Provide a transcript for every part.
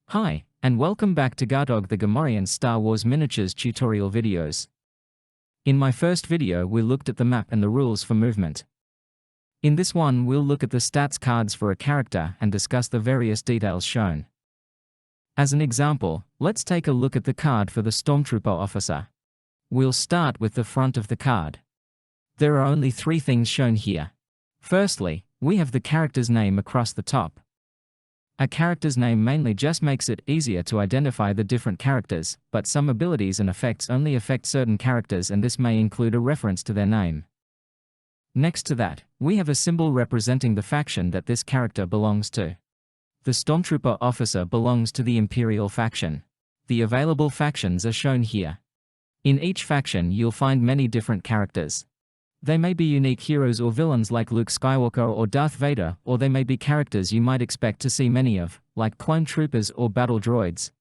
Hi, and welcome back to Gartog the Gamorrean Star Wars Miniatures tutorial videos. In my first video we looked at the map and the rules for movement. In this one we'll look at the stats cards for a character and discuss the various details shown. As an example, let's take a look at the card for the Stormtrooper officer. We'll start with the front of the card. There are only 3 things shown here. Firstly, we have the character's name across the top. A character's name mainly just makes it easier to identify the different characters, but some abilities and effects only affect certain characters, and this may include a reference to their name. Next to that, we have a symbol representing the faction that this character belongs to. The Stormtrooper officer belongs to the Imperial faction. The available factions are shown here. In each faction you'll find many different characters. They may be unique heroes or villains like Luke Skywalker or Darth Vader, or they may be characters you might expect to see many of, like clone troopers or battle droids.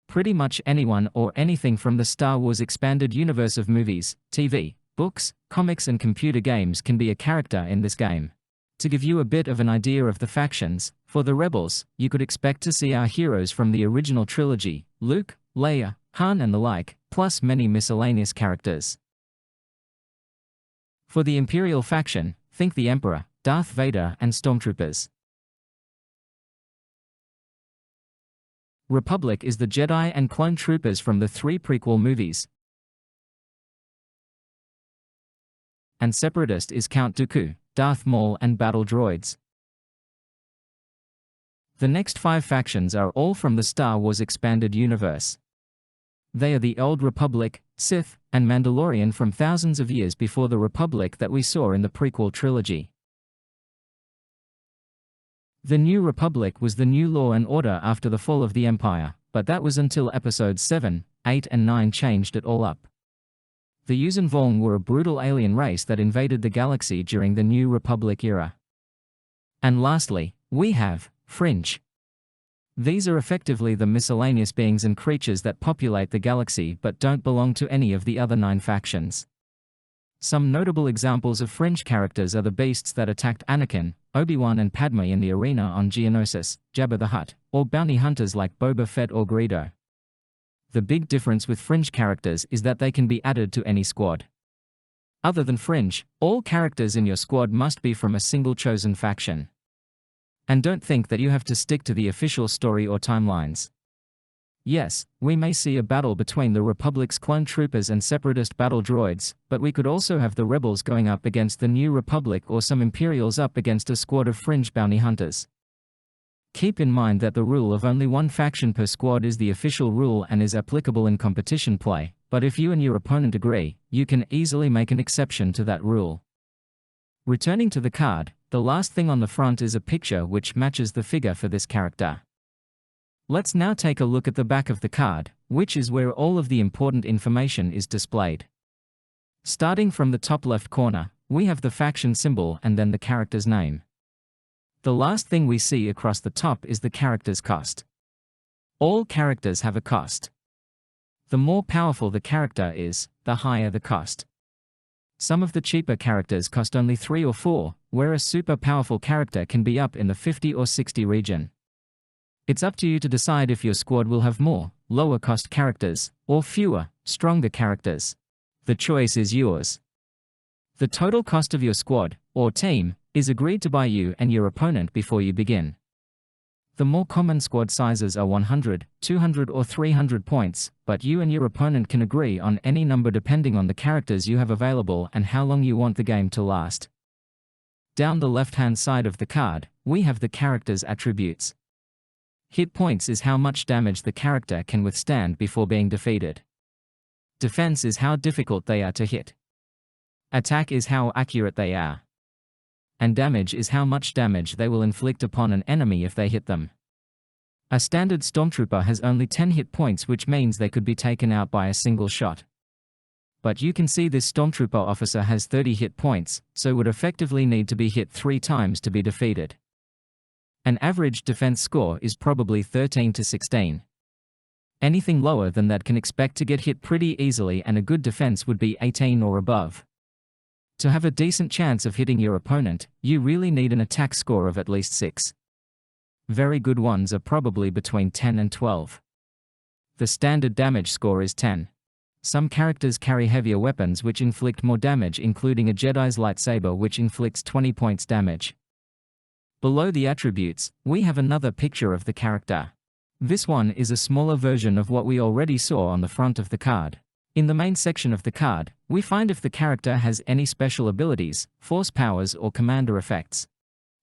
Pretty much anyone or anything from the Star Wars expanded universe of movies, TV, books, comics and computer games can be a character in this game. To give you a bit of an idea of the factions, for the Rebels, you could expect to see our heroes from the original trilogy, Luke, Leia, Han and the like, plus many miscellaneous characters. For the Imperial faction, think the Emperor, Darth Vader and Stormtroopers. Republic is the Jedi and clone troopers from the 3 prequel movies. And Separatist is Count Dooku, Darth Maul and battle droids. The next 5 factions are all from the Star Wars expanded universe. They are the Old Republic, Sith, and Mandalorian from thousands of years before the Republic that we saw in the prequel trilogy. The New Republic was the new law and order after the fall of the Empire, but that was until episodes 7, 8 and 9 changed it all up. The Yuuzhan Vong were a brutal alien race that invaded the galaxy during the New Republic era. And lastly, we have Fringe. These are effectively the miscellaneous beings and creatures that populate the galaxy but don't belong to any of the other 9 factions. Some notable examples of Fringe characters are the beasts that attacked Anakin, Obi-Wan and Padme in the arena on Geonosis, Jabba the Hutt, or bounty hunters like Boba Fett or Greedo. The big difference with Fringe characters is that they can be added to any squad. Other than Fringe, all characters in your squad must be from a single chosen faction. And don't think that you have to stick to the official story or timelines. Yes, we may see a battle between the Republic's clone troopers and Separatist battle droids, but we could also have the Rebels going up against the New Republic or some Imperials up against a squad of Fringe bounty hunters. Keep in mind that the rule of only 1 faction per squad is the official rule and is applicable in competition play, but if you and your opponent agree, you can easily make an exception to that rule. Returning to the card, the last thing on the front is a picture which matches the figure for this character. Let's now take a look at the back of the card, which is where all of the important information is displayed. Starting from the top left corner, we have the faction symbol and then the character's name. The last thing we see across the top is the character's cost. All characters have a cost. The more powerful the character is, the higher the cost. Some of the cheaper characters cost only 3 or 4, whereas super powerful character can be up in the 50 or 60 region. It's up to you to decide if your squad will have more, lower cost characters, or fewer, stronger characters. The choice is yours. The total cost of your squad, or team, is agreed to by you and your opponent before you begin. The more common squad sizes are 100, 200 or 300 points, but you and your opponent can agree on any number depending on the characters you have available and how long you want the game to last. Down the left-hand side of the card, we have the character's attributes. Hit points is how much damage the character can withstand before being defeated. Defense is how difficult they are to hit. Attack is how accurate they are. And damage is how much damage they will inflict upon an enemy if they hit them. A standard Stormtrooper has only 10 hit points, which means they could be taken out by a single shot. But you can see this Stormtrooper officer has 30 hit points, so would effectively need to be hit 3 times to be defeated. An average defense score is probably 13 to 16. Anything lower than that can expect to get hit pretty easily, and a good defense would be 18 or above. To have a decent chance of hitting your opponent, you really need an attack score of at least 6. Very good ones are probably between 10 and 12. The standard damage score is 10. Some characters carry heavier weapons which inflict more damage, including a Jedi's lightsaber which inflicts 20 points damage. Below the attributes, we have another picture of the character. This one is a smaller version of what we already saw on the front of the card. In the main section of the card, we find if the character has any special abilities, force powers or commander effects.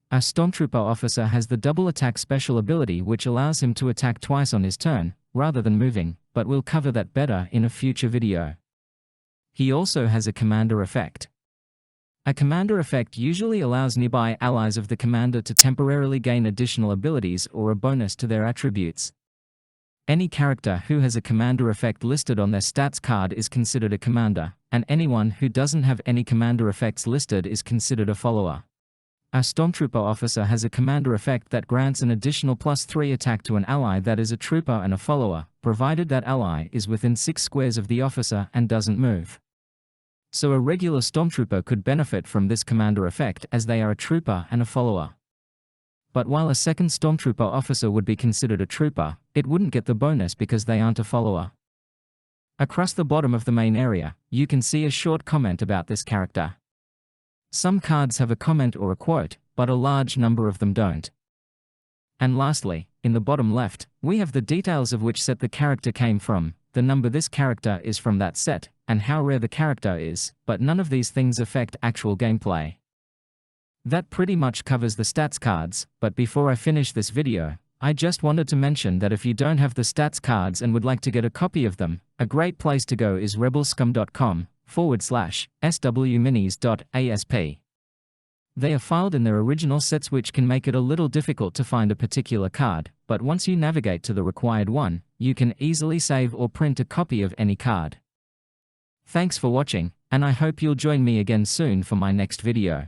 Our Stormtrooper officer has the double attack special ability which allows him to attack twice on his turn, rather than moving, but we'll cover that better in a future video. He also has a commander effect. A commander effect usually allows nearby allies of the commander to temporarily gain additional abilities or a bonus to their attributes. Any character who has a commander effect listed on their stats card is considered a commander, and anyone who doesn't have any commander effects listed is considered a follower. Our Stormtrooper officer has a commander effect that grants an additional +3 attack to an ally that is a trooper and a follower, provided that ally is within 6 squares of the officer and doesn't move. So a regular Stormtrooper could benefit from this commander effect as they are a trooper and a follower. But while a second Stormtrooper officer would be considered a trooper, it wouldn't get the bonus because they aren't a follower. Across the bottom of the main area, you can see a short comment about this character. Some cards have a comment or a quote, but a large number of them don't. And lastly, in the bottom left, we have the details of which set the character came from, the number this character is from that set, and how rare the character is, but none of these things affect actual gameplay. That pretty much covers the stats cards, but before I finish this video, I just wanted to mention that if you don't have the stats cards and would like to get a copy of them, a great place to go is rebelscum.com/swminis.asp. They are filed in their original sets, which can make it a little difficult to find a particular card, but once you navigate to the required one, you can easily save or print a copy of any card. Thanks for watching, and I hope you'll join me again soon for my next video.